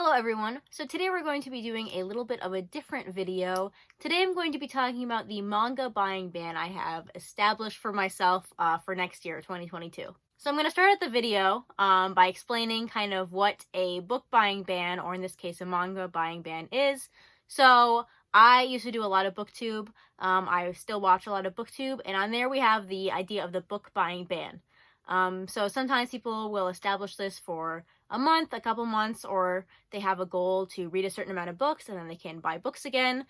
Hello everyone, so today we're going to be doing a little bit of a different video. Today I'm going to be talking about the manga buying ban I have established for myself for next year, 2022. So I'm going to start out the video by explaining kind of what a book buying ban, or in this case a manga buying ban, is. So I used to do a lot of booktube, I still watch a lot of booktube, and on there we have the idea of the book buying ban. So sometimes people will establish this for a month, a couple months, or they have a goal to read a certain amount of books and then they can buy books again.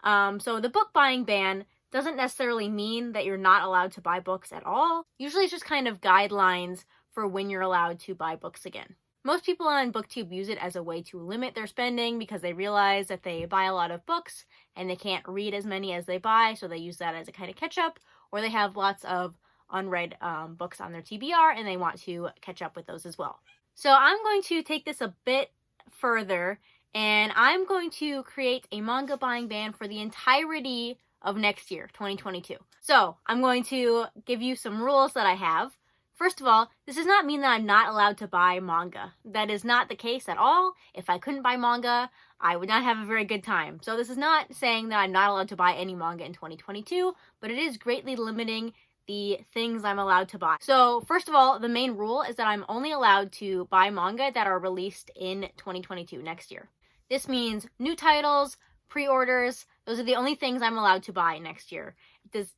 So the book buying ban doesn't necessarily mean that you're not allowed to buy books at all. Usually it's just kind of guidelines for when you're allowed to buy books again. Most people on BookTube use it as a way to limit their spending because they realize that they buy a lot of books and they can't read as many as they buy, so they use that as a kind of catch up, or they have lots of unread books on their TBR and they want to catch up with those as well. So I'm going to take this a bit further, and I'm going to create a manga buying ban for the entirety of next year, 2022. So I'm going to give you some rules that I have. First of all, this does not mean that I'm not allowed to buy manga. That is not the case at all. If I couldn't buy manga, I would not have a very good time. So this is not saying that I'm not allowed to buy any manga in 2022, but it is greatly limiting the things I'm allowed to buy. So first of all, the main rule is that I'm only allowed to buy manga that are released in 2022, next year. This means new titles, pre-orders, those are the only things I'm allowed to buy next year.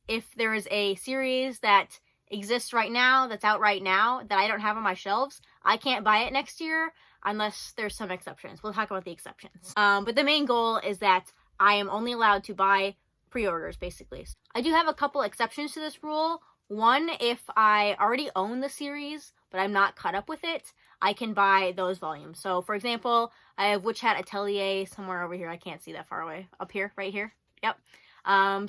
If there is a series that exists right now, that's out right now, that I don't have on my shelves, I can't buy it next year unless there's some exceptions. We'll talk about the exceptions. But the main goal is that I am only allowed to buy pre-orders, basically. I do have a couple exceptions to this rule. One, if I already own the series, but I'm not caught up with it, I can buy those volumes. So, for example, I have Witch Hat Atelier somewhere over here. I can't see that far away. Up here, right here. Yep.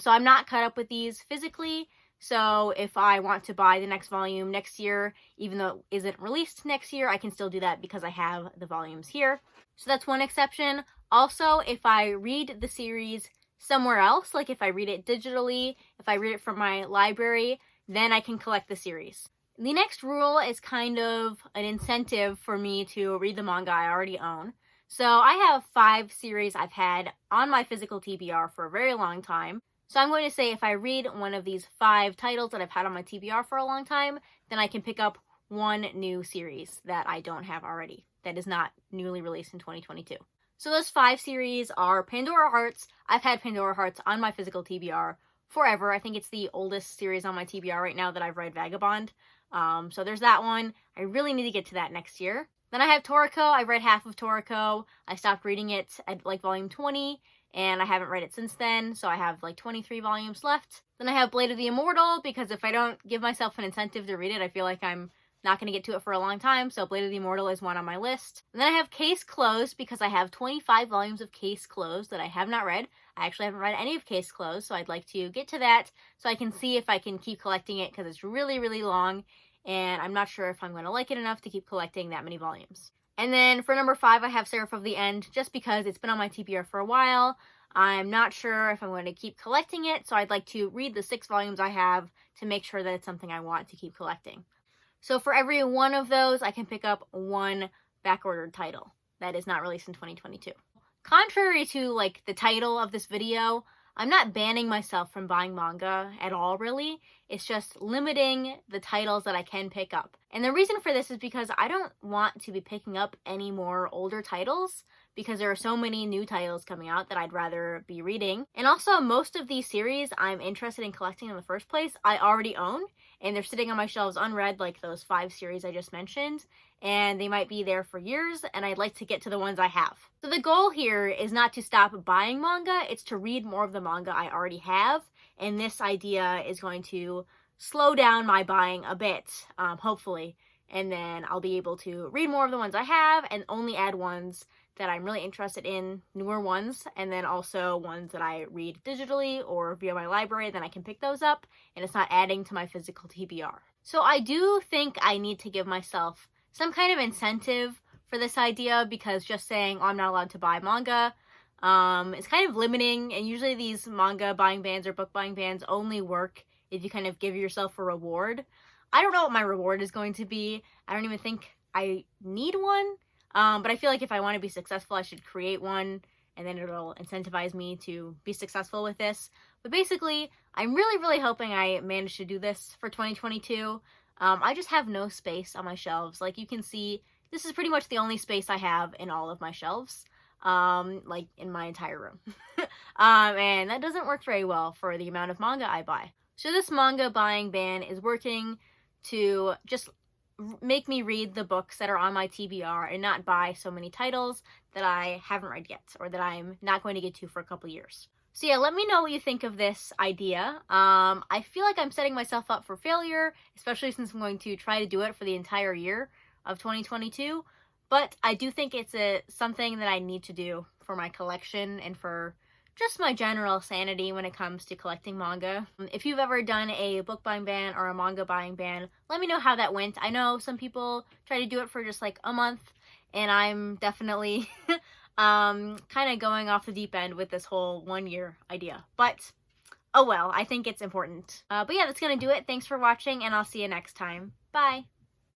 So I'm not caught up with these physically. So if I want to buy the next volume next year, even though it isn't released next year, I can still do that because I have the volumes here. So that's one exception. Also, if I read the series somewhere else, like if I read it digitally, if I read it from my library, then I can collect the series. The next rule is kind of an incentive for me to read the manga I already own. So I have 5 series I've had on my physical TBR for a very long time. So I'm going to say if I read one of these 5 titles that I've had on my TBR for a long time, then I can pick up one new series that I don't have already, that is not newly released in 2022. So those 5 series are Pandora Hearts. I've had Pandora Hearts on my physical TBR forever. I think it's the oldest series on my TBR right now that I've read Vagabond. So there's that one. I really need to get to that next year. Then I have Toriko. I've read half of Toriko. I stopped reading it at like volume 20, and I haven't read it since then, so I have like 23 volumes left. Then I have Blade of the Immortal, because if I don't give myself an incentive to read it, I feel like I'm not going to get to it for a long time, so Blade of the Immortal is one on my list. And then I have Case Closed, because I have 25 volumes of Case Closed that I have not read. I actually haven't read any of Case Closed, so I'd like to get to that so I can see if I can keep collecting it, because it's really, really long, and I'm not sure if I'm going to like it enough to keep collecting that many volumes. And then for number 5, I have Seraph of the End, just because it's been on my TBR for a while. I'm not sure if I'm going to keep collecting it, so I'd like to read the 6 volumes I have to make sure that it's something I want to keep collecting. So for every one of those, I can pick up one backordered title that is not released in 2022. Contrary to like the title of this video, I'm not banning myself from buying manga at all, really. It's just limiting the titles that I can pick up. And the reason for this is because I don't want to be picking up any more older titles, because there are so many new titles coming out that I'd rather be reading. And also, most of these series I'm interested in collecting in the first place, I already own, and they're sitting on my shelves unread, like those 5 series I just mentioned, and they might be there for years, and I'd like to get to the ones I have. So the goal here is not to stop buying manga, it's to read more of the manga I already have, and this idea is going to slow down my buying a bit, hopefully, and then I'll be able to read more of the ones I have and only add ones that I'm really interested in, newer ones, and then also ones that I read digitally or via my library, then I can pick those up, and it's not adding to my physical TBR. So I do think I need to give myself some kind of incentive for this idea, because just saying, oh, I'm not allowed to buy manga, is kind of limiting, and usually these manga buying bans or book buying bans only work if you kind of give yourself a reward. I don't know what my reward is going to be. I don't even think I need one. But I feel like if I want to be successful, I should create one, and then it'll incentivize me to be successful with this. But basically, I'm really, really hoping I manage to do this for 2022. I just have no space on my shelves. Like you can see, this is pretty much the only space I have in all of my shelves, like in my entire room. And that doesn't work very well for the amount of manga I buy. So this manga buying ban is working to just make me read the books that are on my TBR and not buy so many titles that I haven't read yet or that I'm not going to get to for a couple years. So yeah, let me know what you think of this idea. I feel like I'm setting myself up for failure, especially since I'm going to try to do it for the entire year of 2022. But I do think it's something that I need to do for my collection and for just my general sanity when it comes to collecting manga. If you've ever done a book buying ban or a manga buying ban, let me know how that went. I know some people try to do it for just like a month, and I'm definitely kind of going off the deep end with this whole 1 year idea. But oh well, I think it's important. But yeah, that's gonna do it. Thanks for watching, and I'll see you next time. Bye!